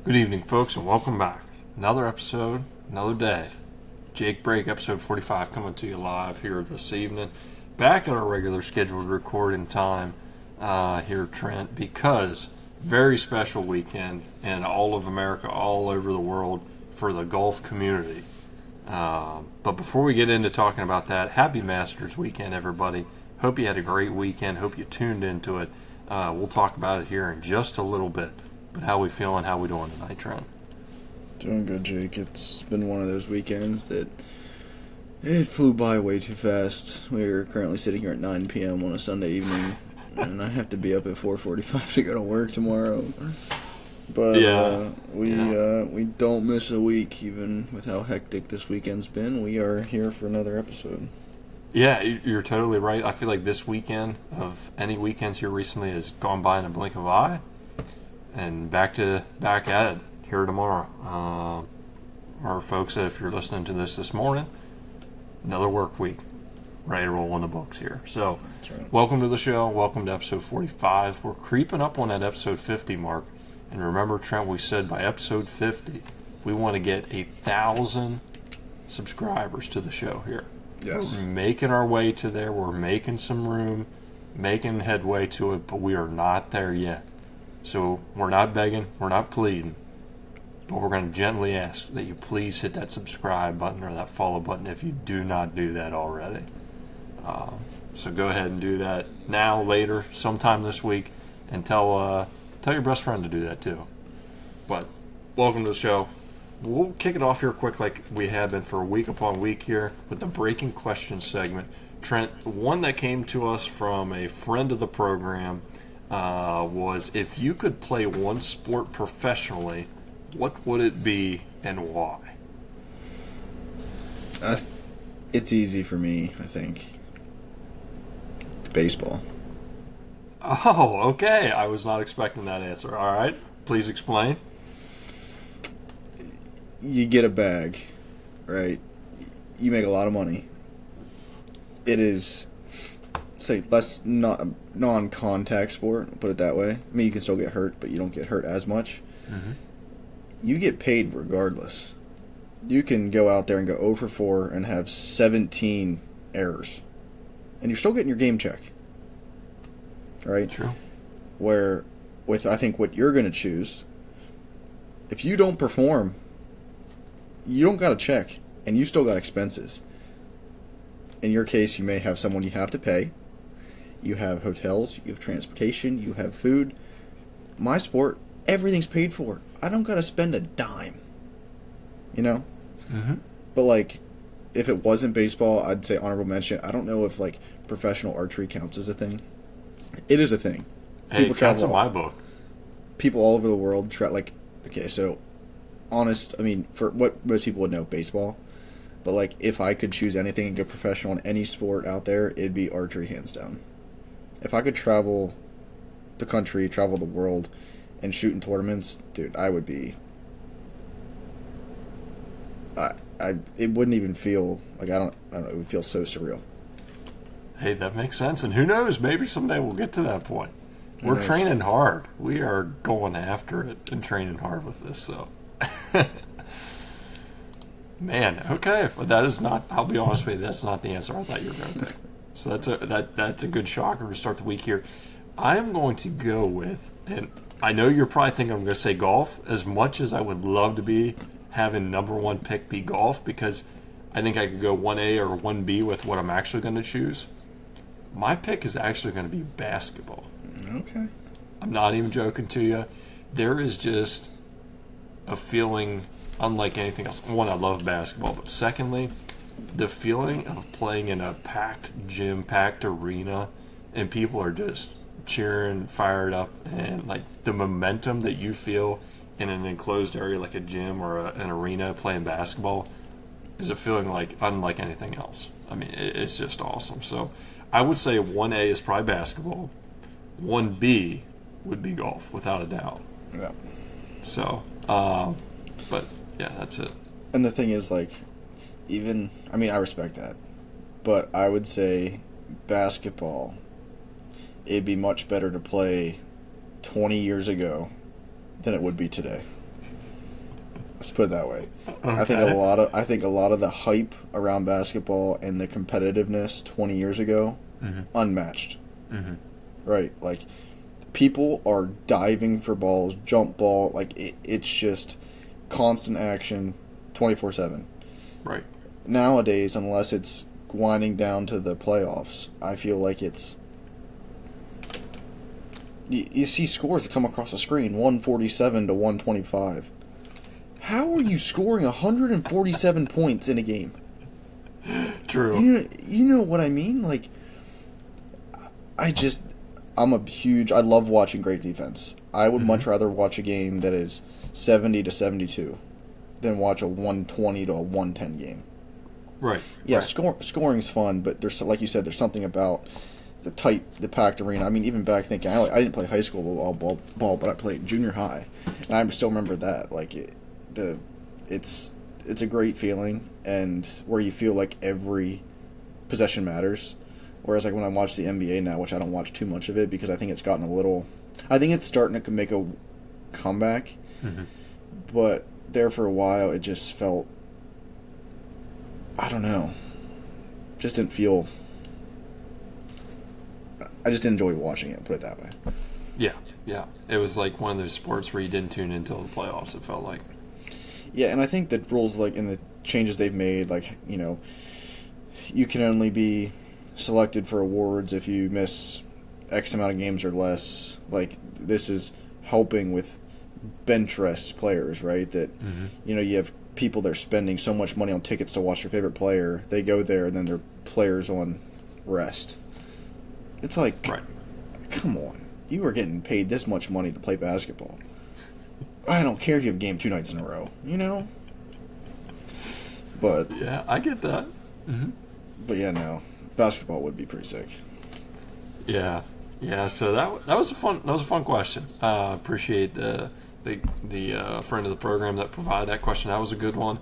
Good evening, folks, and welcome back. Another episode, another day. Jake Break, episode 45, coming to you live here this evening. Back on our regular scheduled recording time here, Trent, because very special weekend in all of America, all over the world for the golf community. But before we get into talking about that, happy Masters weekend, everybody. Hope you had a great weekend. Hope you tuned into it. We'll talk about it here in just a little bit. But how we feeling? How we doing tonight, Trent? Doing good, Jake. It's been one of those weekends that it flew by way too fast. We're currently sitting here at 9 p.m. on a Sunday evening, and I have to be up at 4:45 to go to work tomorrow. But we don't miss a week, even with how hectic this weekend's been. We are here for another episode. Yeah, you're totally right. I feel like this weekend of any weekends here recently has gone by in a blink of an eye. And back at it here tomorrow. Our folks, if you're listening to this morning, another work week, ready to roll in the books here. So, That's right. Welcome to the show. Welcome to episode 45. We're creeping up on that episode 50 mark. And remember, Trent, we said by episode 50, we want to get 1,000 subscribers to the show here. Yes. We're making our way to there. We're making some room, making headway to it, but we are not there yet. So we're not begging, we're not pleading, but we're going to gently ask that you please hit that subscribe button or that follow button if you do not do that already. So go ahead and do that now, later, sometime this week, and tell your best friend to do that too. But welcome to the show. We'll kick it off here quick like we have been for week upon week here with the Breaking Questions segment. Trent, one that came to us from a friend of the program was, if you could play one sport professionally, what would it be and why? It's easy for me, I think. Baseball. Oh, okay. I was not expecting that answer. All right. Please explain. You get a bag, right? You make a lot of money. It is, say, less non-contact sport, put it that way. I mean, you can still get hurt, but you don't get hurt as much. Mm-hmm. You get paid regardless. You can go out there and go 0 for 4 and have 17 errors, and you're still getting your game check. Right? True. Where, with I think what you're going to choose, if you don't perform, you don't got a check, and you still got expenses. In your case, you may have someone you have to pay. You have hotels, you have transportation, you have food. My sport, everything's paid for. I don't got to spend a dime. You know? Mm-hmm. But, like, if it wasn't baseball, I'd say honorable mention. I don't know if, like, professional archery counts as a thing. It is a thing. Hey, that's in my book. People all over the world okay, so, honest, I mean, for what most people would know, baseball. But, like, if I could choose anything and go professional in any sport out there, it'd be archery, hands down. If I could travel the country, travel the world, and shoot in tournaments, dude, I would be... it wouldn't even feel... Like, I don't know, it would feel so surreal. Hey, that makes sense. And who knows, maybe someday we'll get to that point. We're training hard. We are going after it and training hard with this, so... Man, okay. But that is not, I'll be honest with you, that's not the answer I thought you were going to pick. So that's a good shocker to start the week here. I am going to go with, and I know you're probably thinking I'm going to say golf, as much as I would love to be having number one pick be golf, because I think I could go 1A or 1B with what I'm actually going to choose. My pick is actually going to be basketball. Okay. I'm not even joking to you. There is just a feeling unlike anything else. One, I love basketball, but secondly, the feeling of playing in a packed gym, packed arena, and people are just cheering, fired up, and like the momentum that you feel in an enclosed area like a gym or an arena playing basketball is a feeling like unlike anything else. I mean, it's just awesome. So I would say 1A is probably basketball. 1B would be golf, without a doubt. Yeah. So, but yeah, that's it. And the thing is, like, I respect that. But I would say basketball, it'd be much better to play 20 years ago than it would be today. Let's put it that way. Okay. I think a lot of the hype around basketball and the competitiveness 20 years ago, unmatched. Right? Like people are diving for balls, jump ball, like it's just constant action 24/7. Right. Nowadays, unless it's winding down to the playoffs, I feel like it's you see scores that come across the screen 147 to 125. How are you scoring 147 points in a game? True. You know what I mean? Like, I love watching great defense. I would much rather watch a game that is 70 to 72 than watch a 120 to a 110 game. Right. Yeah, Right. scoring's fun, but there's, like you said, there's something about the packed arena. I mean, even back thinking, I didn't play high school ball, but I played junior high, and I still remember that. Like, it's a great feeling, and where you feel like every possession matters. Whereas, like when I watch the NBA now, which I don't watch too much of it because I think it's gotten a little, I think it's starting to make a comeback, but there for a while it just felt, I don't know, just didn't feel. I just enjoy watching it. Put it that way. Yeah. Yeah. It was like one of those sports where you didn't tune in until the playoffs. It felt like. Yeah, and I think that rules like in the changes they've made, like you can only be selected for awards if you miss X amount of games or less. Like this is helping with bench rest players, right? That you have people that are spending so much money on tickets to watch their favorite player. They go there and then their players on rest. It's like, Right. come on, you are getting paid this much money to play basketball. I don't care if you have game 2 nights in a row, But Yeah, I get that. yeah, no, basketball would be pretty sick. Yeah. Yeah. So that was a fun question. Appreciate the friend of the program that provided that question. That was a good one.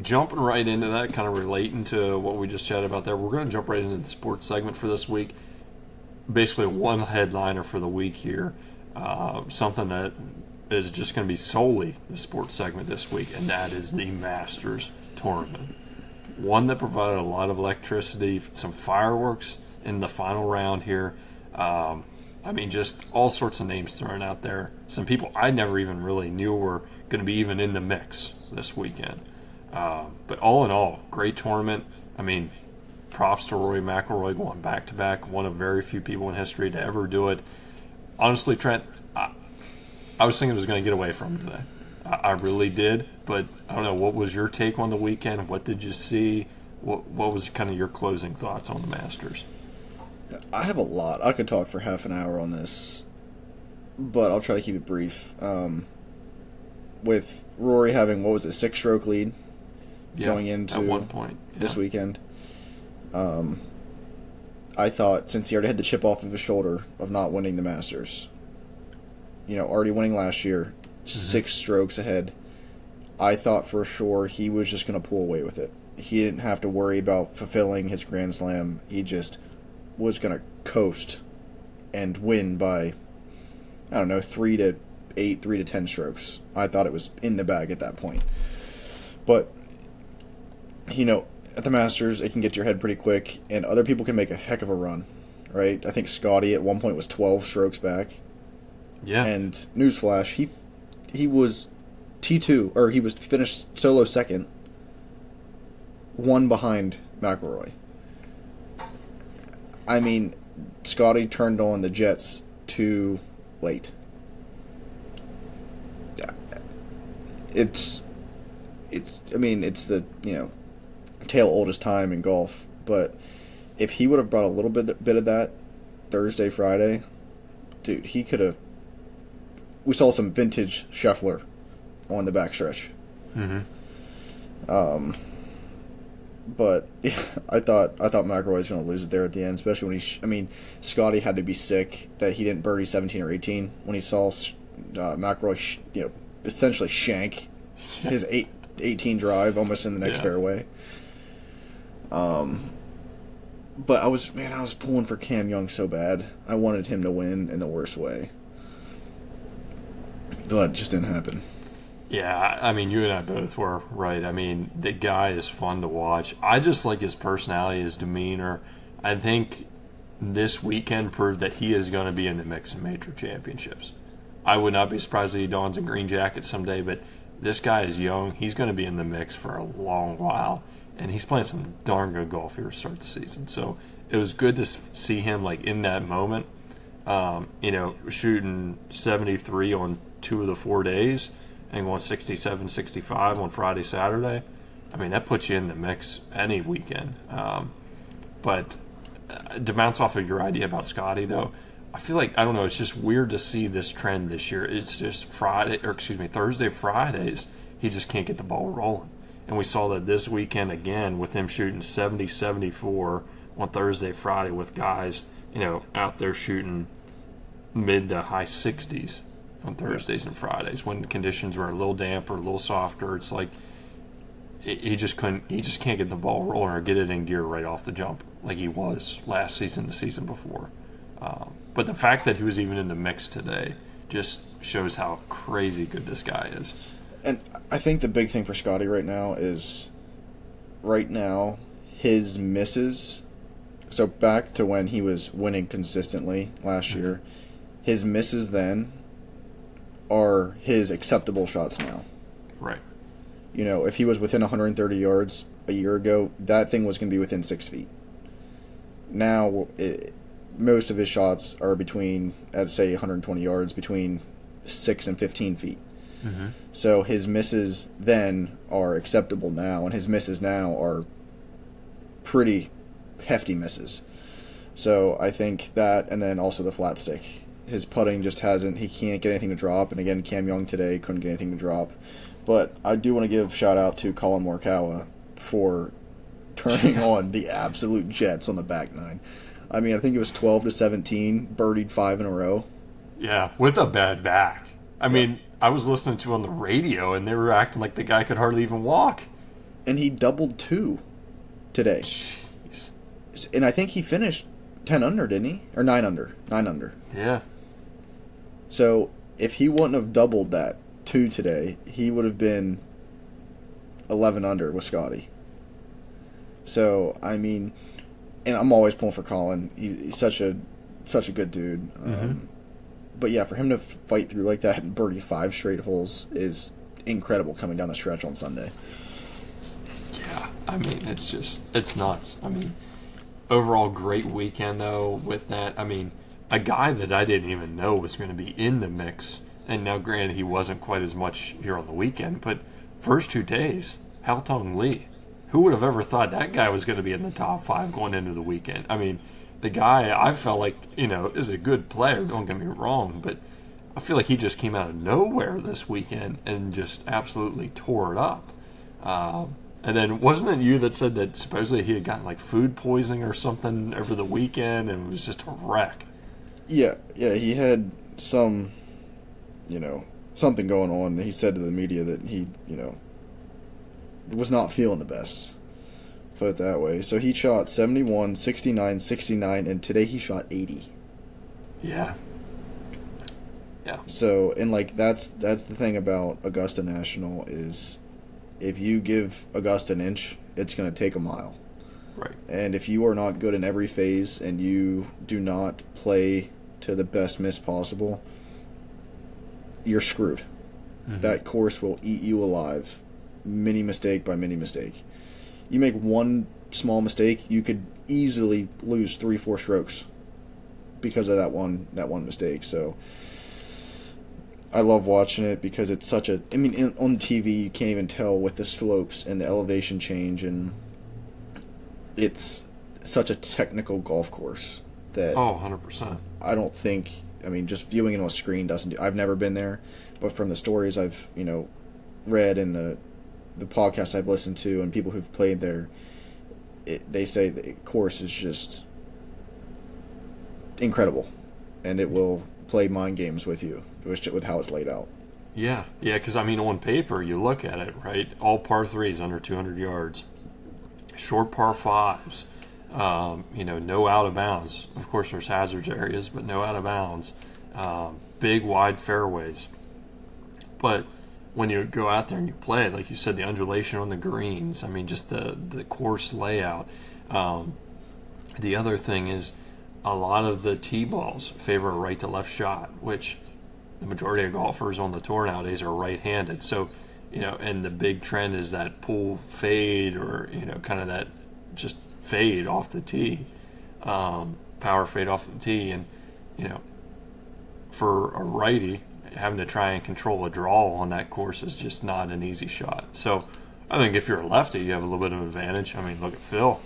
Jumping right into that, kind of relating to what we just chatted about there, we're going to jump right into the sports segment for this week. Basically, one headliner for the week here. Something that is just going to be solely the sports segment this week, and that is the Masters tournament. One that provided a lot of electricity, some fireworks in the final round here. I mean, just all sorts of names thrown out there. Some people I never even really knew were going to be even in the mix this weekend. But all in all, great tournament. I mean, props to Rory McIlroy going back-to-back, one of very few people in history to ever do it. Honestly, Trent, I was thinking I was going to get away from him today. I really did, but I don't know. What was your take on the weekend? What did you see? What was kind of your closing thoughts on the Masters? I have a lot. I could talk for half an hour on this, but I'll try to keep it brief. With Rory having, what was it, 6-stroke lead going into at one point this weekend. I thought since he already had the chip off of his shoulder of not winning the Masters, already winning last year, 6 strokes ahead, I thought for sure he was just going to pull away with it. He didn't have to worry about fulfilling his Grand Slam. He just was going to coast and win by, I don't know, 3 to 8, 3 to 10 strokes. I thought it was in the bag at that point. But, at the Masters, it can get to your head pretty quick, and other people can make a heck of a run, right? I think Scotty at one point was 12 strokes back. Yeah. And newsflash, he was T2, or he was finished solo second, one behind McIlroy. I mean, Scotty turned on the jets too late. It's the, tale oldest time in golf, but if he would have brought a little bit of that Thursday, Friday, dude, he could have. We saw some vintage Scheffler on the backstretch. But yeah, I thought McIlroy was going to lose it there at the end, especially when Scotty had to be sick that he didn't birdie 17 or 18 when he saw McIlroy, essentially shank his 18 drive almost in the next fairway. But I was pulling for Cam Young so bad. I wanted him to win in the worst way. But it just didn't happen. Yeah, I mean, you and I both were right. I mean, the guy is fun to watch. I just like his personality, his demeanor. I think this weekend proved that he is going to be in the mix of major championships. I would not be surprised if he dons a green jacket someday, but this guy is young. He's going to be in the mix for a long while, and he's playing some darn good golf here to start the season. So it was good to see him like in that moment. Shooting 73 on 2 of the 4 days and going 67, 65 on Friday, Saturday. I mean, that puts you in the mix any weekend. But to bounce off of your idea about Scotty, though, I feel like, I don't know, it's just weird to see this trend this year. It's just Thursday, Fridays, he just can't get the ball rolling. And we saw that this weekend again with him shooting 70, 74 on Thursday, Friday with guys, out there shooting mid to high 60s on Thursdays and Fridays when conditions were a little damper, a little softer. It's like he just can't get the ball rolling or get it in gear right off the jump like he was last season, the season before. But the fact that he was even in the mix today just shows how crazy good this guy is. And I think the big thing for Scotty right now is his misses. So back to when he was winning consistently last year, his misses then are his acceptable shots now. Right. If he was within 130 yards a year ago, that thing was going to be within 6 feet. Now, most of his shots are between, I'd say 120 yards, between 6 and 15 feet. Mm-hmm. So his misses then are acceptable now, and his misses now are pretty hefty misses. So I think that, and then also the flat stick. His putting just he can't get anything to drop, and again, Cam Young today couldn't get anything to drop. But I do want to give a shout out to Colin Morikawa for turning on the absolute jets on the back nine. I mean, I think it was 12 to 17, birdied 5 in a row. Yeah, with a bad back. I mean, I was listening to on the radio, and they were acting like the guy could hardly even walk. And he doubled 2 today. Jeez. And I think he finished 10 under, didn't he? Or 9 under. 9 under. Yeah. So if he wouldn't have doubled that 2 today, he would have been 11 under with Scotty. So, I mean, and I'm always pulling for Colin. He's such a good dude. But yeah, for him to fight through like that and birdie 5 straight holes is incredible coming down the stretch on Sunday. Yeah, I mean, it's nuts. I mean, overall great weekend, though, with that. I mean, a guy that I didn't even know was going to be in the mix, and now granted he wasn't quite as much here on the weekend, but first 2 days, Haotong Li. Who would have ever thought that guy was going to be in the top 5 going into the weekend? I mean, the guy, I felt like, is a good player, don't get me wrong, but I feel like he just came out of nowhere this weekend and just absolutely tore it up. And then wasn't it you that said that supposedly he had gotten like food poisoning or something over the weekend and was just a wreck? Yeah, he had something going on. He said to the media that he, was not feeling the best. Put it that way. So he shot 71, 69, 69, and today he shot 80. Yeah. Yeah. So, and like that's the thing about Augusta National is if you give Augusta an inch, it's going to take a mile. Right. And if you are not good in every phase and you do not play to the best miss possible, you're screwed. Mm-hmm. That course will eat you alive, mini mistake by mini mistake. You make one small mistake, you could easily lose 3-4 strokes because of that one mistake. So I love watching it because it's such a. I mean, on TV you can't even tell with the slopes and the elevation change, and it's such a technical golf course that. Oh, 100%. I don't think. I mean, just viewing it on a screen doesn't do. I've never been there, but from the stories I've read and the podcasts I've listened to and people who've played there, they say the course is just incredible, and it will play mind games with you with how it's laid out. Yeah, because I mean, on paper you look at it, right? All par threes under 200 yards, short par fives, no out of bounds. Of course, there's hazards areas, but no out of bounds. Big wide fairways. But when you go out there and you play, like you said, the undulation on the greens. I mean, just the course layout. Um, the other thing is, a lot of the tee balls favor a right to left shot, which the majority of golfers on the tour nowadays are right-handed. So, and the big trend is that pull fade, or kind of that just fade off the tee, power fade off the tee, and for a righty, having to try and control a draw on that course is just not an easy shot. So, I think if you're a lefty, you have a little bit of an advantage. I mean, look at Phil.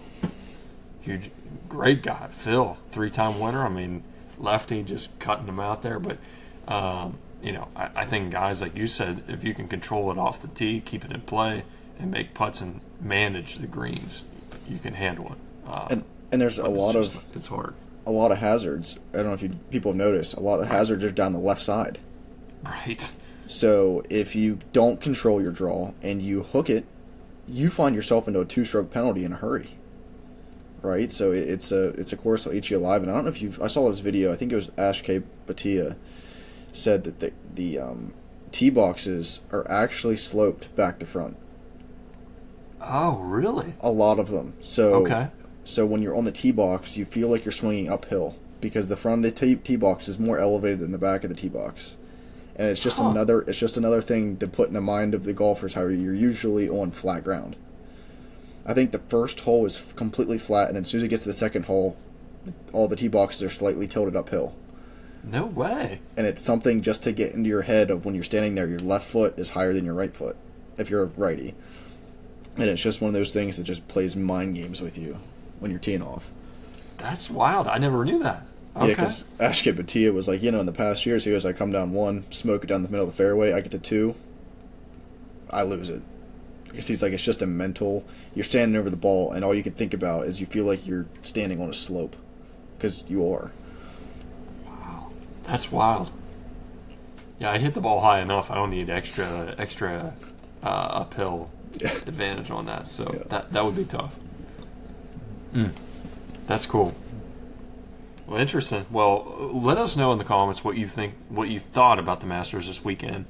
Huge, great guy, Phil, 3-time winner. I mean, lefty, just cutting him out there. But, I think guys, like you said, if you can control it off the tee, keep it in play, and make putts and manage the greens, you can handle it. And there's it's hard. A lot of hazards. I don't know if people have noticed. A lot of hazards are down the left side. Right. So if you don't control your draw and you hook it, you find yourself into a 2-stroke penalty in a hurry. Right, so it's a course that'll eat you alive. And I don't know if I saw this video. I think it was Ash K. Batia said that the tee boxes are actually sloped back to front. Oh, really? A lot of them. So okay. So when you're on the tee box, you feel like you're swinging uphill because the front of the tee box is more elevated than the back of the tee box, and it's just another thing to put in the mind of the golfers how you're usually on flat ground. I think the first hole is completely flat, and then as soon as it gets to the second hole, all the tee boxes are slightly tilted uphill. No way. And it's something just to get into your head of when you're standing there, your left foot is higher than your right foot, if you're a righty. And it's just one of those things that just plays mind games with you when you're teeing off. That's wild. I never knew that. Okay. Yeah, because Ashkit Batia was like, in the past years, he goes, I come down 1, smoke it down the middle of the fairway, I get to 2, I lose it. Because he's like, it's just a mental, you're standing over the ball, and all you can think about is you feel like you're standing on a slope. Because you are. Wow. That's wild. Yeah, I hit the ball high enough. I don't need extra uphill advantage on that. So that would be tough. That's cool. Well, interesting. Well, let us know in the comments what you thought about the Masters this weekend.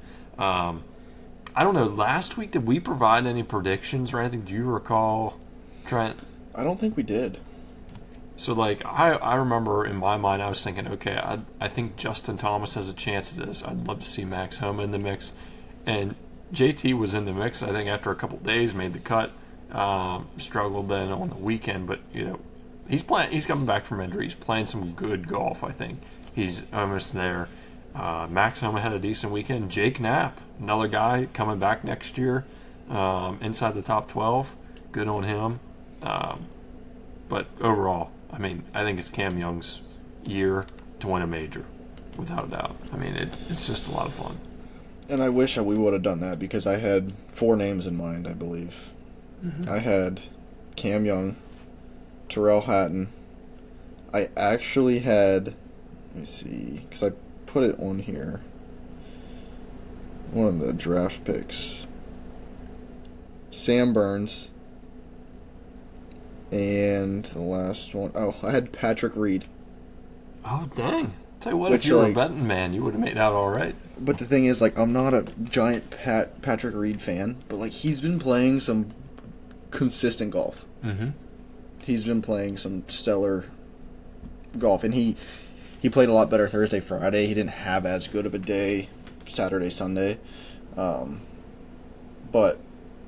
I don't know. Last week, did we provide any predictions or anything? Do you recall, Trent? I don't think we did. So, I remember in my mind, I was thinking, okay, I think Justin Thomas has a chance at this. I'd love to see Max Homa in the mix. And JT was in the mix, I think, after a couple days, made the cut. Struggled then on the weekend, but, he's coming back from injury. He's playing some good golf, I think. He's almost there. Max Homa had a decent weekend. Jake Knapp, another guy coming back next year, inside the top 12. Good on him. But overall, I think it's Cam Young's year to win a major, without a doubt. It's just a lot of fun. And I wish we would have done that because I had 4 names in mind, I believe. Mm-hmm. I had Cam Young, Terrell Hatton. I actually had, let me see, because I put it on here, one of the draft picks, Sam Burns, and the last one, I had Patrick Reed. Oh, dang. Tell you what, if you were a betting man, you would have made out all right. But the thing is, I'm not a giant Patrick Reed fan, but, he's been playing some consistent golf. Mm-hmm. He's been playing some stellar golf, and he played a lot better Thursday, Friday. He didn't have as good of a day Saturday, Sunday. But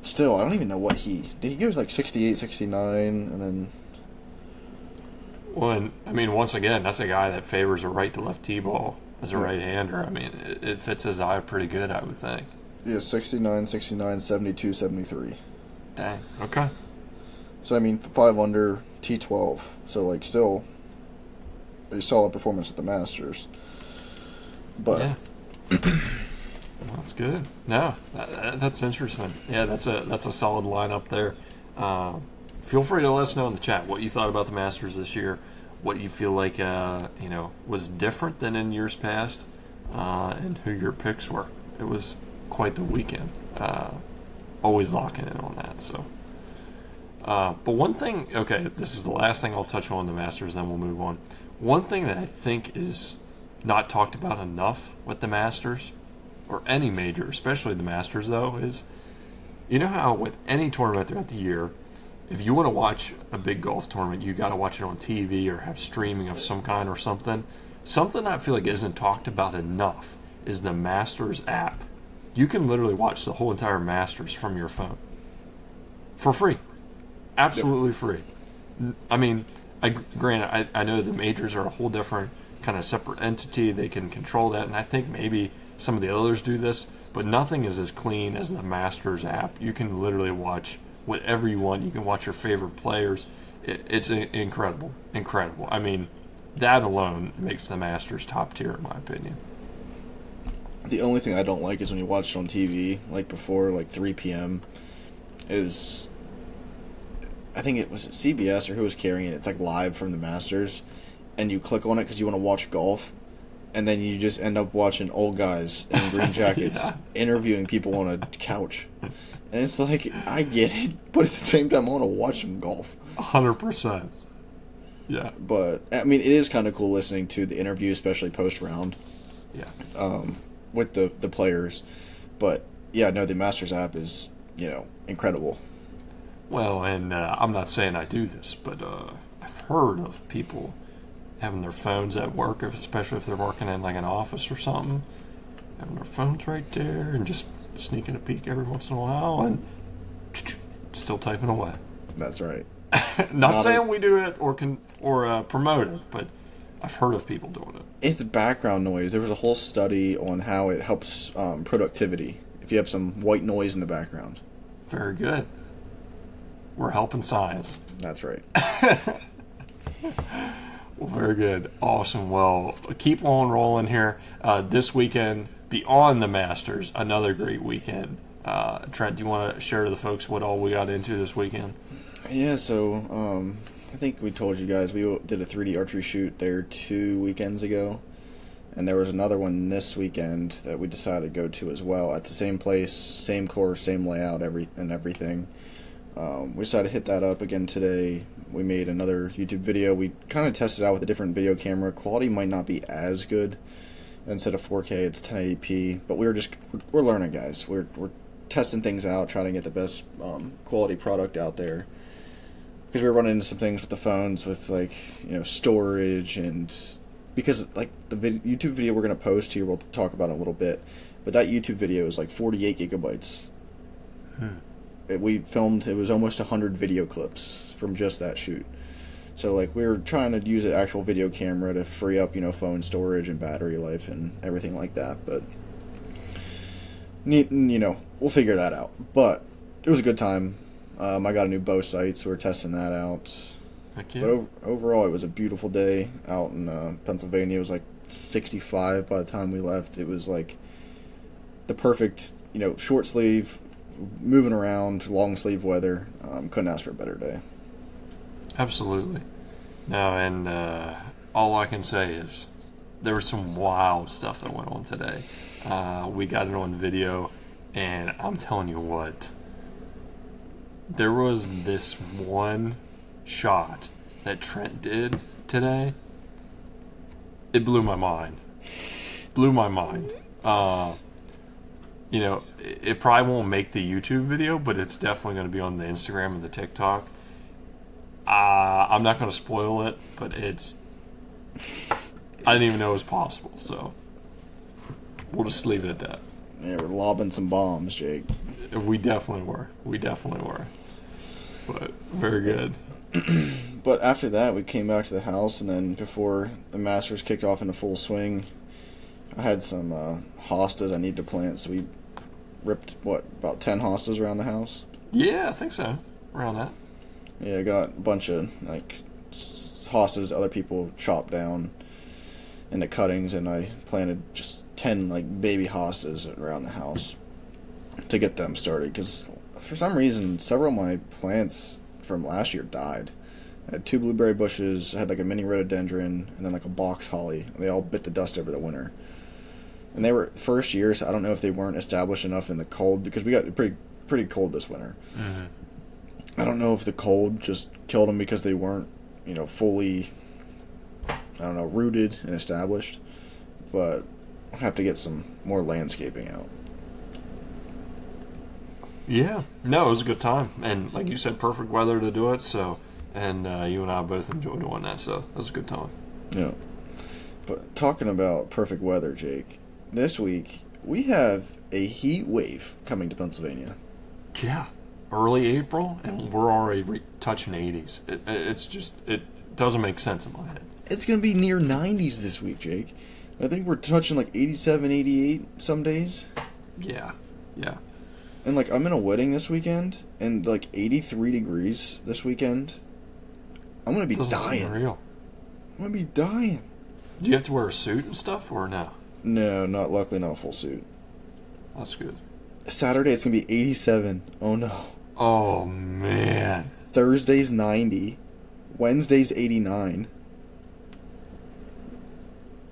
still, I don't even know what did he go 68, 69, and then... Well, and, once again, that's a guy that favors a right to left tee ball as a right-hander. It fits his eye pretty good, I would think. Yeah, 69, 72, 73. Dang, okay. So, 5 under, T12. So, still a solid performance at the Masters. But... Yeah. Well, that's good. No, that's interesting. Yeah, that's a solid lineup there. Feel free to let us know in the chat what you thought about the Masters this year, what you feel like was different than in years past, and who your picks were. It was quite the weekend. Always locking in on that. So, but one thing. Okay, this is the last thing I'll touch on the Masters. Then we'll move on. One thing that I think is not talked about enough with the Masters or any major, especially the Masters, though, is you know how with any tournament throughout the year, if you want to watch a big golf tournament, you got to watch it on TV or have streaming of some kind or something. Something I feel like isn't talked about enough is the Masters app. You can literally watch the whole entire Masters from your phone for free, absolutely free. I mean, granted, I know the majors are a whole different kind of separate entity. They can control that, and I think maybe some of the others do this, but nothing is as clean as the Masters app. You can literally watch whatever you want. You can watch your favorite players. It's incredible. I mean, that alone makes the Masters top tier, in my opinion. The only thing I don't like is when you watch it on TV, like before, like 3 p.m., is, I think it was CBS or who was carrying it. It's like live from the Masters, and you click on it because you want to watch golf, and then you just end up watching old guys in green jackets Yeah. interviewing people on a couch. And it's like, I get it, but at the same time, I want to watch some golf. 100%. Yeah. But, I mean, it is kind of cool listening to the interview, especially post-round, Yeah. with the players. But, yeah, no, the Masters app is, incredible. Well, and I'm not saying I do this, but I've heard of people having their phones at work, especially if they're working in like an office or something, having their phones right there and just sneaking a peek every once in a while and still typing away. That's right. Not saying we do it or promote it, but I've heard of people doing it. It's background noise. There was a whole study on how it helps productivity if you have some white noise in the background. Very good. We're helping science. That's right. Well, very good. Awesome. Well, keep on rolling here. This weekend, beyond the Masters, another great weekend. Trent, do you want to share to the folks what all we got into this weekend? Yeah, so I think we told you guys we did a 3D archery shoot there 2 weekends ago. And there was another one this weekend that we decided to go to as well at the same place, same course, same layout, everything. We decided to hit that up again today. We made another YouTube video. We kind of tested out with a different video camera. Quality might not be as good. Instead of 4K, it's 1080p. But we're learning, guys. We're testing things out, trying to get the best quality product out there. Because we were running into some things with the phones, with storage, and because like the YouTube video we're gonna post here, we'll talk about it a little bit. But that YouTube video is like 48 gigabytes. We filmed, it was almost 100 video clips from just that shoot. So like we were trying to use an actual video camera to free up phone storage and battery life and everything like that. But we'll figure that out. But it was a good time. I got a new bow sight, so we're testing that out. Heck yeah. But overall, it was a beautiful day out in Pennsylvania. It was like 65 by the time we left. It was like the perfect, short sleeve, moving around, long sleeve weather. Couldn't ask for a better day. Absolutely. No, and all I can say is there was some wild stuff that went on today. We got it on video, and I'm telling you what, there was this one shot that Trent did today. It blew my mind. It probably won't make the YouTube video, but it's definitely going to be on the Instagram and the TikTok. I'm not going to spoil it, but I didn't even know it was possible, so we'll just leave it at that. Yeah, we're lobbing some bombs, Jake. We definitely were. But very good. But after that, we came back to the house, and then before the Masters kicked off into full swing, I had some hostas I need to plant, so we ripped, about 10 hostas around the house? Yeah, I think so. Around that. Yeah, I got a bunch of, hostas other people chopped down into cuttings, and I planted just 10, baby hostas around the house to get them started, because for some reason, several of my plants from last year died. I had 2 blueberry bushes, I had a mini rhododendron, and then a box holly. They all bit the dust over the winter. And they were first years. I don't know if they weren't established enough in the cold, because we got pretty cold this winter. Mm-hmm. I don't know if the cold just killed them because they weren't, fully, rooted and established. But I'll have to get some more landscaping out. Yeah, no, it was a good time, and like you said, perfect weather to do it. So, and you and I both enjoyed doing that, so it was a good time. Yeah. But talking about perfect weather, Jake, this week we have a heat wave coming to Pennsylvania. Yeah, early April, and we're already touching 80s. It doesn't make sense in my head. It's going to be near 90s this week, Jake. I think we're touching like 87, 88 some days. Yeah, yeah. And like I'm in a wedding this weekend and like 83 degrees this weekend. I'm going to be Doesn't dying. seem real. I'm going to be dying. Do you have to wear a suit and stuff, or no? No, luckily not a full suit. That's good. Saturday it's going to be 87. Oh no. Oh man. Thursday's 90. Wednesday's 89.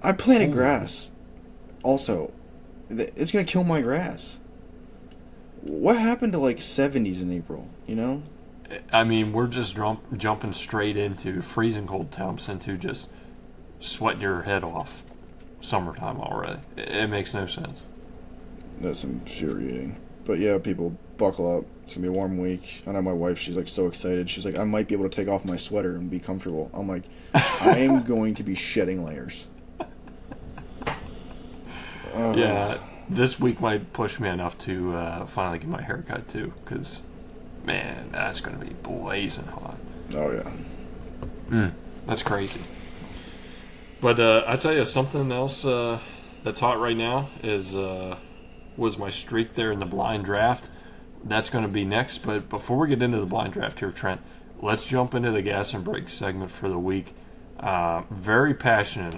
I planted grass. Also, it's going to kill my grass. What happened to like 70s in April, you know? I mean, we're just jumping straight into freezing cold temps, into just sweating your head off summertime already. It makes no sense. That's infuriating. But yeah, people, buckle up. It's going to be a warm week. I know my wife, she's like so excited. She's like, I might be able to take off my sweater and be comfortable. I'm like, I am going to be shedding layers. Yeah, this week might push me enough to finally get my hair cut too, because, man, that's going to be blazing hot. Oh, yeah. That's crazy. But I tell you, something else that's hot right now was my streak there in the blind draft. That's going to be next. But before we get into the blind draft here, Trent, let's jump into the gas and brake segment for the week. Very passionate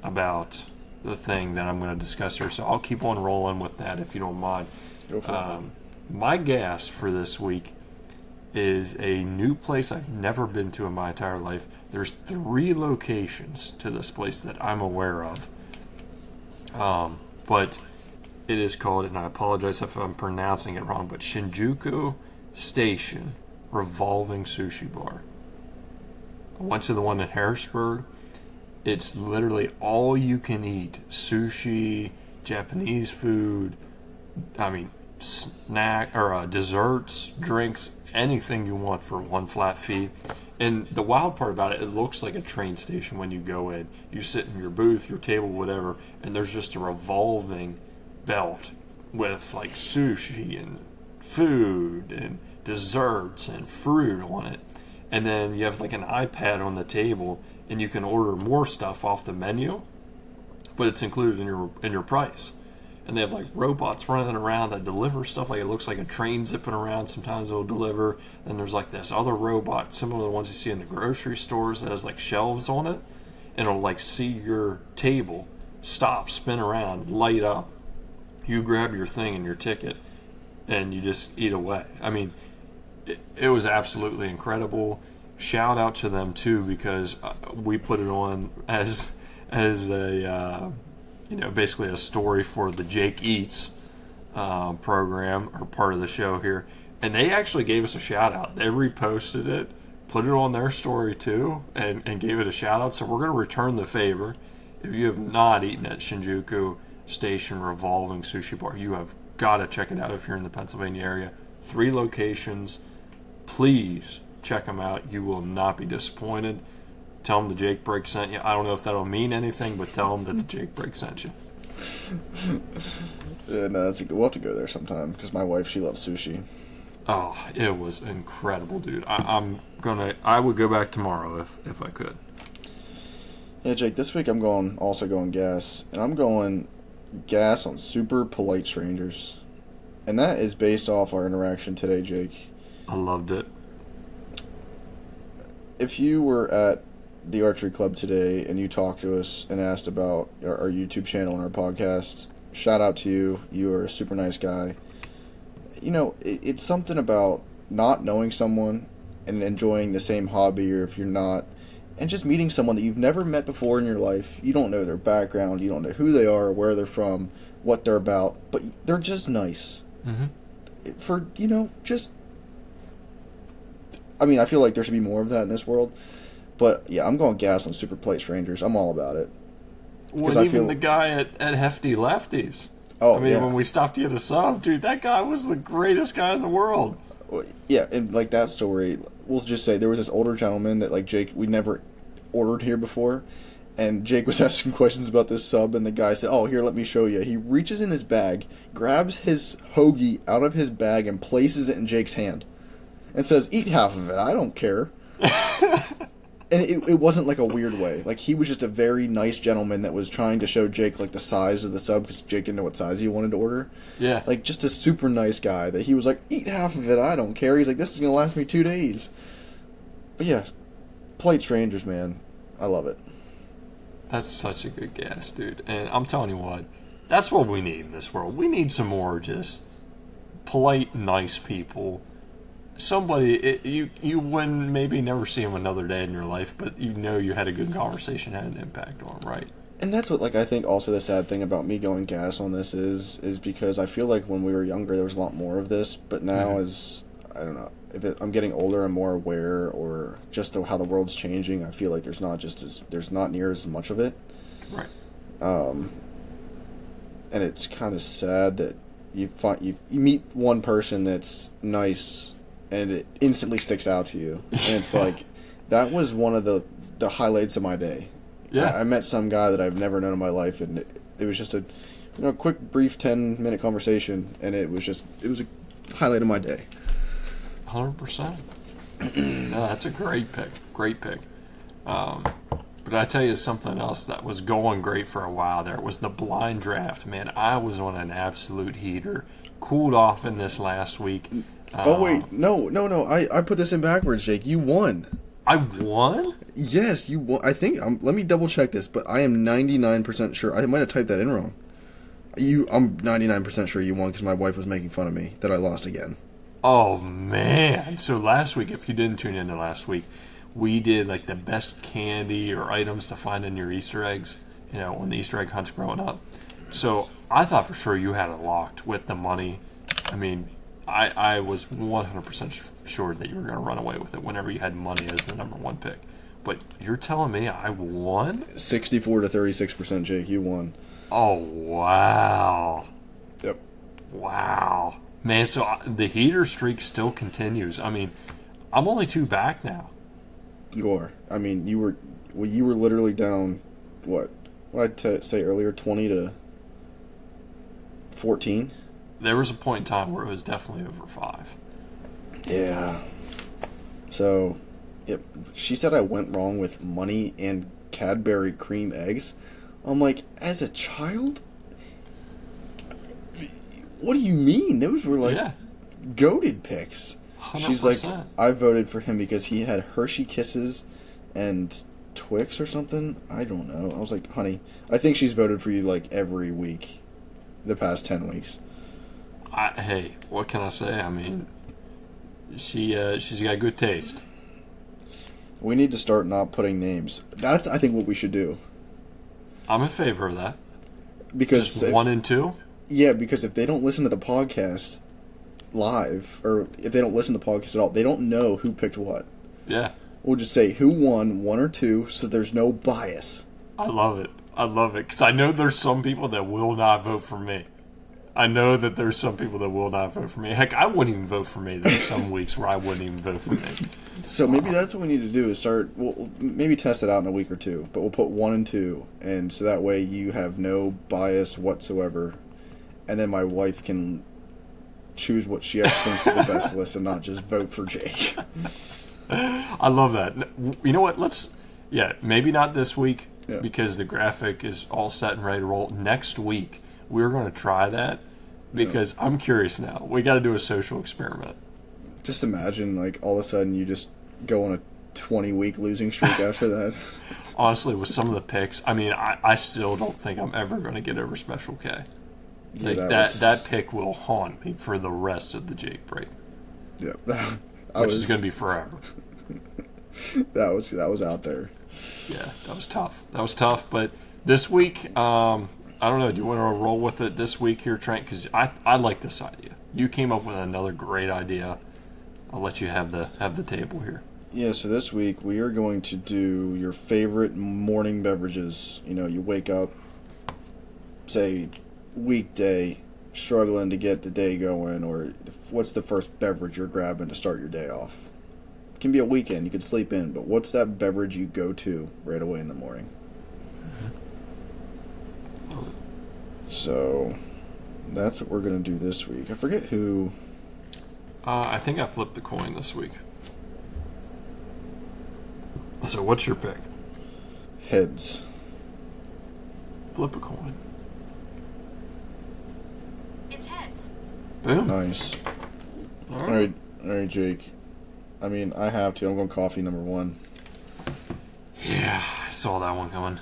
about the thing that I'm going to discuss here, so I'll keep on rolling with that if you don't mind. Go for it. My gas for this week is a new place I've never been to in my entire life. There's 3 locations to this place that I'm aware of. But it is called, and I apologize if I'm pronouncing it wrong, but Shinjuku Station Revolving Sushi Bar. I went to the one in Harrisburg. It's literally all you can eat. Sushi, Japanese food, snack or desserts, drinks, anything you want for one flat fee. And the wild part about it, it looks like a train station when you go in. You sit in your booth, your table, whatever, and there's just a revolving belt with like sushi and food and desserts and fruit on it. And then you have like an iPad on the table, and you can order more stuff off the menu, but it's included in your price. And they have like robots running around that deliver stuff. Like it looks like a train zipping around. Sometimes it'll deliver. Then there's like this other robot, similar to the ones you see in the grocery stores, that has like shelves on it, and it'll like see your table, stop, spin around, light up. You grab your thing and your ticket, and you just eat away. I mean, it was absolutely incredible. Shout out to them too, because we put it on as a basically a story for the Jake Eats program, or part of the show here, and they actually gave us a shout out. They reposted it, put it on their story too, and gave it a shout out. So we're going to return the favor. If you have not eaten at Shinjuku Station Revolving Sushi Bar, you have got to check it out if you're in the Pennsylvania area. 3 locations. Please check them out. You will not be disappointed. Tell them the Jake Break sent you. I don't know if that'll mean anything, but tell them that the Jake Break sent you. Yeah, no, we'll have to go there sometime, because my wife, she loves sushi. Oh, it was incredible, dude. I would go back tomorrow if I could. Yeah, Jake, this week I'm also going gas, and I'm going gas on Super Polite Strangers. And that is based off our interaction today, Jake. I loved it. If you were at the archery club today and you talked to us and asked about our YouTube channel and our podcast, shout out to you. You are a super nice guy. You know, it's something about not knowing someone and enjoying the same hobby, or if you're not, and just meeting someone that you've never met before in your life. You don't know their background, you don't know who they are, where they're from, what they're about, but they're just nice. Mm-hmm. For, just... I mean, I feel like there should be more of that in this world. But, yeah, I'm going gas on Super Polite Strangers. I'm all about it. When I even feel the guy at Hefty Lefties. oh I mean, yeah. when we stopped to get a sub, dude, that guy was the greatest guy in the world. Well, yeah, and like that story, we'll just say there was this older gentleman that like Jake we never ordered here before, and Jake was asking questions about this sub, and the guy said, "Oh, here, let me show you." He reaches in his bag, grabs his hoagie out of his bag, and places it in Jake's hand, and says, "Eat half of it. I don't care." And it wasn't like a weird way. Like he was just a very nice gentleman that was trying to show Jake like the size of the sub because Jake didn't know what size he wanted to order. Yeah. Like just a super nice guy that he was like, "Eat half of it. I don't care." He's like, "This is gonna last me 2 days." But yeah, polite strangers, man. I love it. That's such a good gas, dude. And I'm telling you what, that's what we need in this world. We need some more just polite, nice people. Somebody you wouldn't maybe never see him another day in your life, but you know you had a good conversation, had an impact on him, right? And that's what like I think also the sad thing about me going gas on this is because I feel like when we were younger there was a lot more of this, but now as I don't know I'm getting older and more aware, or just how the world's changing. I feel like there's not near as much of it. Right. And it's kind of sad that you meet one person that's nice, and it instantly sticks out to you, and it's like that was one of the highlights of my day. Yeah. I met some guy that I've never known in my life, and it was just a quick, brief 10-minute conversation, and it was a highlight of my day. 100%. No, that's a great pick. Great pick. But I tell you something else that was going great for a while there was the blind draft. Man, I was on an absolute heater. Cooled off in this last week. Oh, wait. No. I put this in backwards, Jake. You won. I won? Yes, you won. I think, let me double check this, but I am 99% sure. I might have typed that in wrong. I'm 99% sure you won because my wife was making fun of me that I lost again. Oh, man. So last week, if you didn't tune into last week, we did like the best candy or items to find in your Easter eggs, on the Easter egg hunts growing up. So I thought for sure you had it locked with the money. I mean, I was 100% sure that you were going to run away with it whenever you had money as the number one pick. But you're telling me I won? 64 to 36%, Jake. You won. Oh, wow. Yep. Wow. Man, so the heater streak still continues. I mean, I'm only 2 back now. You are. I mean, you were literally down, what did I say earlier, 20 to 14? There was a point in time where it was definitely over 5. Yeah. So, yep. She said I went wrong with money and Cadbury cream eggs. I'm like, as a child? What do you mean? Those were like goated picks. 100%. She's like, I voted for him because he had Hershey Kisses and Twix or something. I don't know. I was like, honey, I think she's voted for you like every week the past 10 weeks. Hey, what can I say? I mean, she's got good taste. We need to start not putting names. That's, I think, what we should do. I'm in favor of that. Because just 1 and 2? Yeah, because if they don't listen to the podcast live, or if they don't listen to the podcast at all, they don't know who picked what. Yeah. We'll just say who won, 1 or 2, so there's no bias. I love it. Because I know there's some people that will not vote for me. I know that there's some people that will not vote for me. Heck, I wouldn't even vote for me. There's some weeks where I wouldn't even vote for me. So maybe that's what we need to do is start, we'll maybe test it out in a week or 2, but we'll put 1 and 2, and so that way you have no bias whatsoever, and then my wife can choose what she thinks is the best list and not just vote for Jake. I love that. You know what? Maybe not this week because the graphic is all set and ready to roll. Next week, we're going to try that because I'm curious now. We got to do a social experiment. Just imagine, like, all of a sudden you just go on a 20-week losing streak after that. Honestly, with some of the picks, I mean, I still don't think I'm ever going to get over Special K. Like, that pick will haunt me for the rest of the Jake break. Yeah, which is going to be forever. That was out there. Yeah, that was tough. But this week, I don't know. Do you want to roll with it this week here, Trent? Because I like this idea. You came up with another great idea. I'll let you have the table here. Yeah, so this week we are going to do your favorite morning beverages. You know, you wake up, say, weekday, struggling to get the day going, or what's the first beverage you're grabbing to start your day off? It can be a weekend, you can sleep in, but what's that beverage you go to right away in the morning? So, that's what we're going to do this week. I forget who... I think I flipped the coin this week. So what's your pick? Heads. Flip a coin. It's heads. Boom. Nice. All right, Jake. I mean, I have to. I'm going coffee number 1. Yeah, I saw that one coming.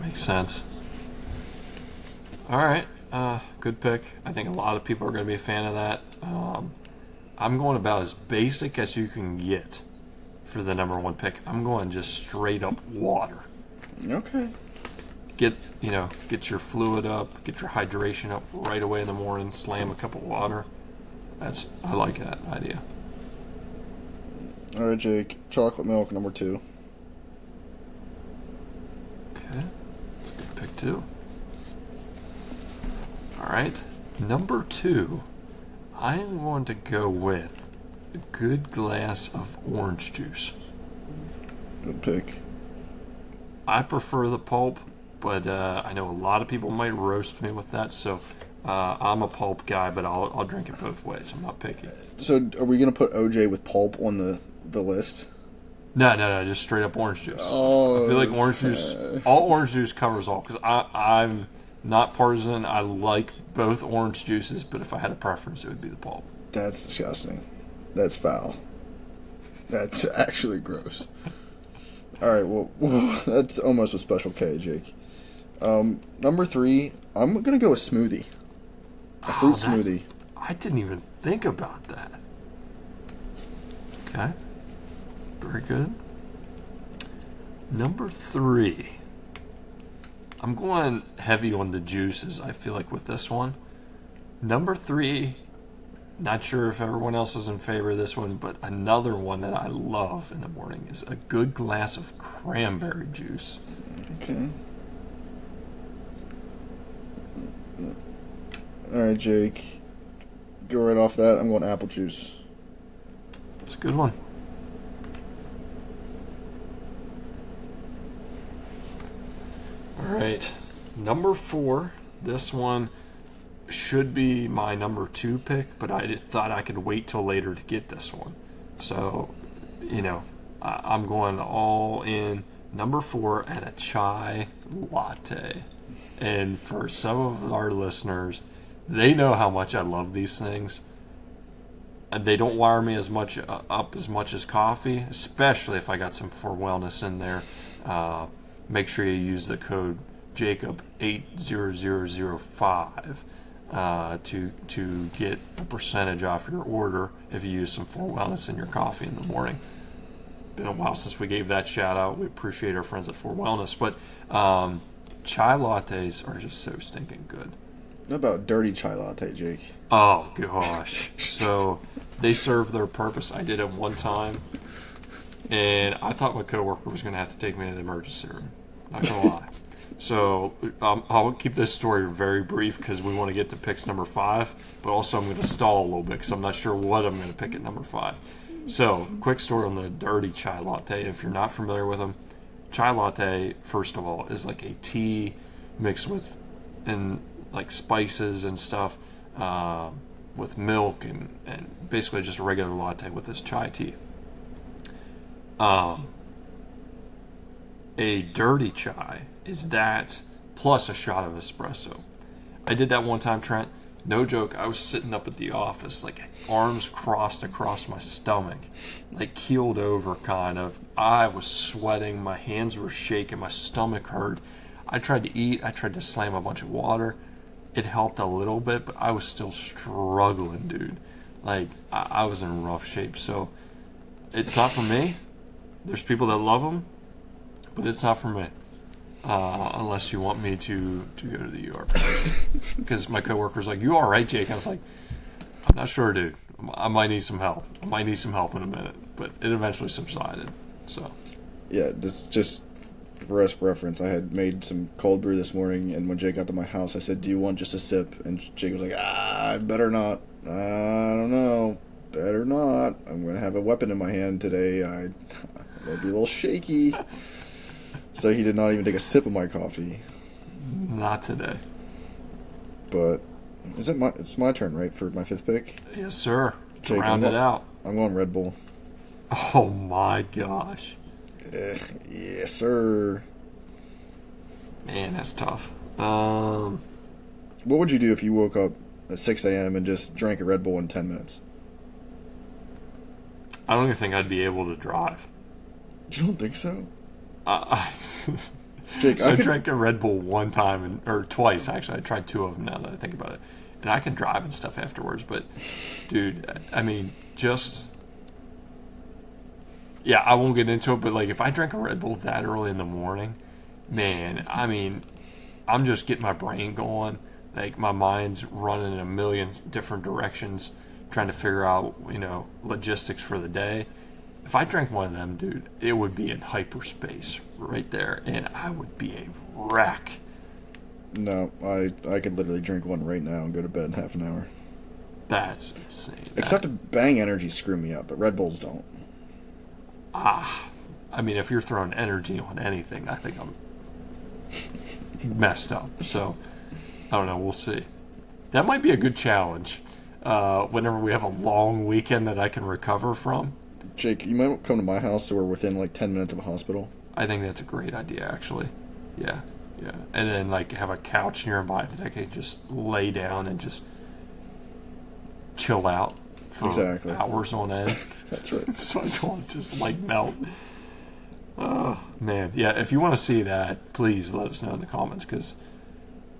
Makes sense. All right, good pick. I think a lot of people are going to be a fan of that. I'm going about as basic as you can get for the number 1 pick. I'm going just straight up water. Okay. Get your fluid up, get your hydration up right away in the morning. Slam a cup of water. I like that idea. All right, Jake. Chocolate milk number 2. Okay, that's a good pick too. All right, number 2, I am going to go with a good glass of orange juice. Good pick. I prefer the pulp, but I know a lot of people might roast me with that, so I'm a pulp guy, but I'll drink it both ways. I'm not picky. So, are we going to put OJ with pulp on the list? No, just straight up orange juice. Oh, I feel like orange juice, all orange juice covers all, because I'm not partisan. I like both orange juices, but if I had a preference, it would be the pulp. That's disgusting. That's foul. That's actually gross. All right, well, that's almost a special K, Jake. Number 3, I'm going to go with smoothie. A fruit smoothie. I didn't even think about that. Okay. Very good. Number 3. I'm going heavy on the juices, I feel like, with this one. Number 3, not sure if everyone else is in favor of this one, but another one that I love in the morning is a good glass of cranberry juice. Okay. All right, Jake. Go right off that. I'm going apple juice. That's a good one. All right, number 4. This one should be my number 2 pick, but I just thought I could wait till later to get this one. So, I'm going all in. Number 4 at a chai latte. And for some of our listeners, they know how much I love these things. And they don't wire me as much up as much as coffee, especially if I got some For Wellness in there. Make sure you use the code Jacob80005 to get a percentage off your order if you use some For Wellness in your coffee in the morning. Been a while since we gave that shout out. We appreciate our friends at For Wellness, but chai lattes are just so stinking good. What about a dirty chai latte, Jake? Oh gosh. So they serve their purpose. I did it one time, and I thought my coworker was going to have to take me to the emergency room. Not going to lie. So I'll keep this story very brief because we want to get to picks number 5, but also I'm going to stall a little bit because I'm not sure what I'm going to pick at number 5. So, quick story on the dirty chai latte. If you're not familiar with them, chai latte, first of all, is like a tea mixed with like spices and stuff, with milk and basically just a regular latte with this chai tea. A dirty chai is that plus a shot of espresso. I did that one time, Trent. No joke, I was sitting up at the office, like arms crossed across my stomach, like keeled over kind of. I was sweating, my hands were shaking, my stomach hurt. I tried to eat, I tried to slam a bunch of water. It helped a little bit, but I was still struggling, dude. Like, I was in rough shape. So, it's not for me. There's people that love them, but it's not for me. Unless you want me to go to the ER. Because my coworker's like, "You all right, Jake?" I was like, "I'm not sure, dude. I might need some help. I might need some help in a minute." But it eventually subsided. So, Yeah, this just for reference, I had made some cold brew this morning, and when Jake got to my house, I said, "Do you want just a sip?" And Jake was like, "I better not. I don't know. Better not. I'm going to have a weapon in my hand today. I'll be a little shaky." So he did not even take a sip of my coffee. Not today. But it's my turn, right, for my 5th pick? Yes, sir. To Jake, round it out. I'm going Red Bull. Oh my gosh. Yes, sir. Man, that's tough. What would you do if you woke up at 6 a.m. and just drank a Red Bull in 10 minutes? I don't even think I'd be able to drive. You don't think so? I Jake, so I drank a Red Bull one time, or twice actually. I tried 2 of them now that I think about it. And I could drive and stuff afterwards, but dude, I mean, just... Yeah, I won't get into it, but like if I drink a Red Bull that early in the morning, man, I mean, I'm just getting my brain going. Like my mind's running in a million different directions, trying to figure out, logistics for the day. If I drank one of them, dude, it would be in hyperspace right there, and I would be a wreck. No, I could literally drink one right now and go to bed in half an hour. That's insane. Except Bang Energy screw me up, but Red Bulls don't. I mean, if you're throwing energy on anything, I think I'm messed up. So, I don't know. We'll see. That might be a good challenge whenever we have a long weekend that I can recover from. Jake, you might come to my house so we're within like 10 minutes of a hospital. I think that's a great idea, actually. Yeah. And then, like, have a couch nearby that I could just lay down and just chill out for hours on end. That's right. So I don't just, like, melt. Oh, man. Yeah, if you want to see that, please let us know in the comments, because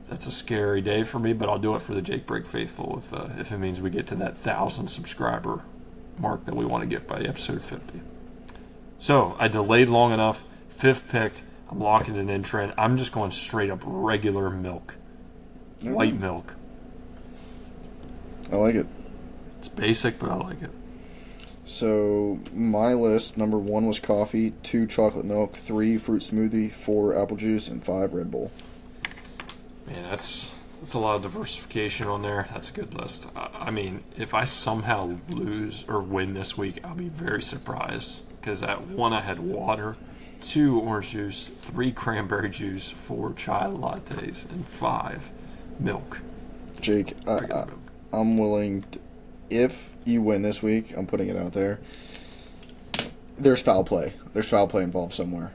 that's a scary day for me, but I'll do it for the Jake Break faithful if it means we get to that 1,000 subscriber mark that we want to get by episode 50. So I delayed long enough. 5th pick. I'm locking it in, Trent. I'm just going straight up regular milk. White milk. I like it. It's basic, but I like it. So my list, number 1 was coffee, 2 chocolate milk, 3 fruit smoothie, 4 apple juice, and 5 Red Bull. Man, that's a lot of diversification on there. That's a good list. I mean, if I somehow lose or win this week, I'll be very surprised. Because at 1, I had water, 2 orange juice, 3 cranberry juice, 4 chai lattes, and 5 milk. Jake, I'm willing to, if you win this week, I'm putting it out there, there's foul play. There's foul play involved somewhere.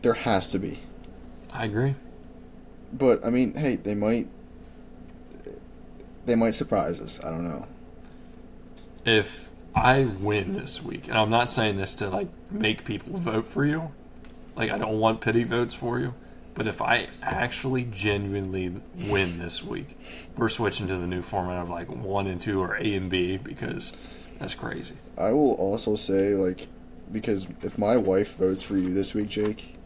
There has to be. I agree. But, I mean, hey, they might surprise us. I don't know. If I win this week, and I'm not saying this to, like, make people vote for you. Like, I don't want pity votes for you. But if I actually genuinely win this week, we're switching to the new format of, like, 1 and 2 or A and B, because that's crazy. I will also say, like, because if my wife votes for you this week, Jake,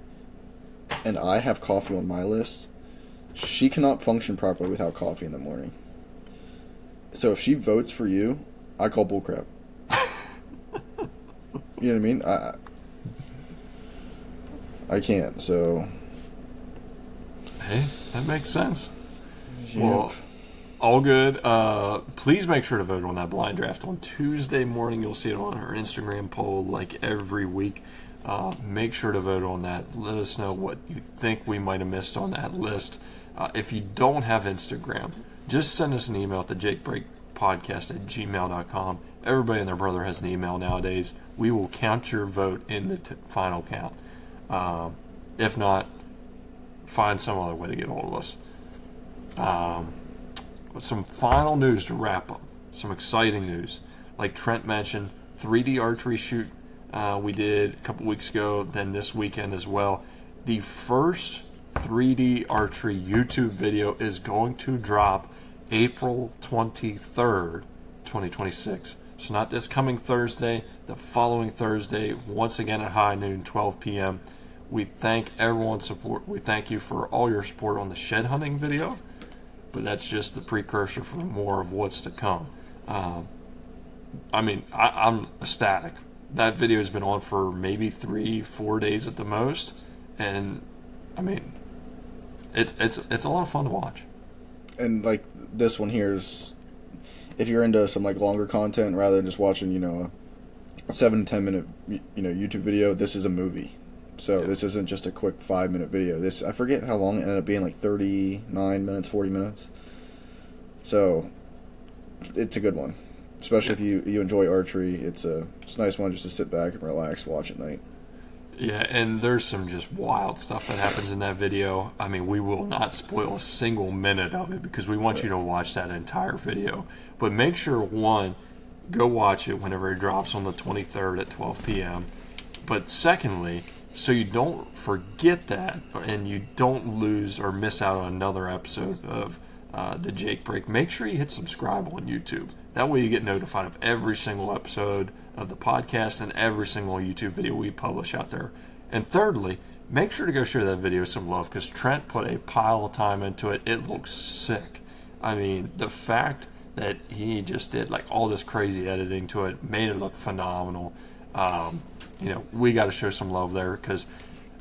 and I have coffee on my list, she cannot function properly without coffee in the morning. So if she votes for you, I call bullcrap. You know what I mean? I can't, so... Hey, that makes sense. Yep. Well, all good. Please make sure to vote on that blind draft on Tuesday morning. You'll see it on our Instagram poll like every week. Make sure to vote on that. Let us know what you think we might have missed on that list. If you don't have Instagram, just send us an email at thejakebreakpodcast@gmail.com. Everybody and their brother has an email nowadays. We will count your vote in the final count. If not, find some other way to get a hold of us. With some final news to wrap up. Some exciting news. Like Trent mentioned, 3D archery shoot we did a couple weeks ago, then this weekend as well. The first 3D archery YouTube video is going to drop April 23rd, 2026. So not this coming Thursday, the following Thursday, once again at high noon, 12 p.m. We thank everyone's support. We thank you for all your support on the shed hunting video, but that's just the precursor for more of what's to come. I mean, I'm ecstatic. That video has been on for maybe 3-4 days at the most, And I mean, it's a lot of fun to watch. And like this one here is, if you're into some like longer content rather than just watching, a 7 to 10 minute, YouTube video, this is a movie. So Yeah. this isn't just a quick 5 minute video. This, I forget how long it ended up being, like 39 minutes, 40 minutes. So it's a good one, especially if you enjoy archery. It's a nice one just to sit back and relax, watch at night. Yeah, and there's some just wild stuff that happens in that video. I mean, we will not spoil a single minute of it because we want you to watch that entire video. But make sure, one, go watch it whenever it drops on the 23rd at 12 p.m. But secondly, so you don't forget that and you don't lose or miss out on another episode of the Jake Break, make sure you hit subscribe on YouTube. That way you get notified of every single episode of the podcast and every single YouTube video we publish out there. And thirdly, make sure to go show that video some love because Trent put a pile of time into it. It looks sick. I mean, the fact that he just did like all this crazy editing to it made it look phenomenal. We got to show some love there because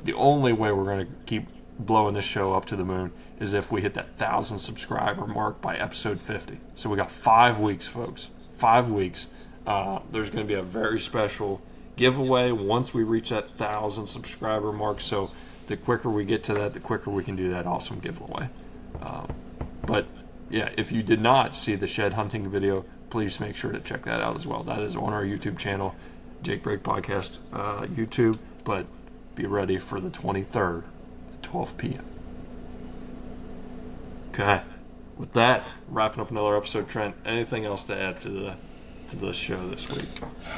the only way we're going to keep blowing this show up to the moon is if we hit that 1,000 subscriber mark by episode 50. So we got 5 weeks, folks. 5 weeks. There's going to be a very special giveaway once we reach that 1,000 subscriber mark. So the quicker we get to that, the quicker we can do that awesome giveaway. But yeah, if you did not see the shed hunting video, please make sure to check that out as well. That is on our YouTube channel, Jake Break Podcast YouTube. But be ready for the 23rd at 12 p.m. Okay. With that, wrapping up another episode, Trent, anything else to add to the show this week?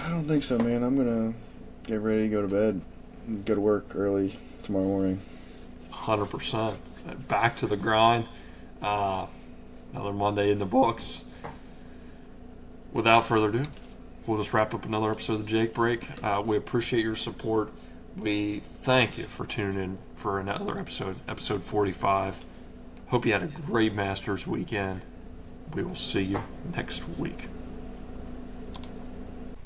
I don't think so, man. I'm gonna get ready to go to bed. Go to work early tomorrow morning. 100%. Back to the grind. Another Monday in the books. Without further ado, we'll just wrap up another episode of the Jake Break. We appreciate your support. We thank you for tuning in for another episode 45. Hope you had a great Masters weekend. We will see you next week.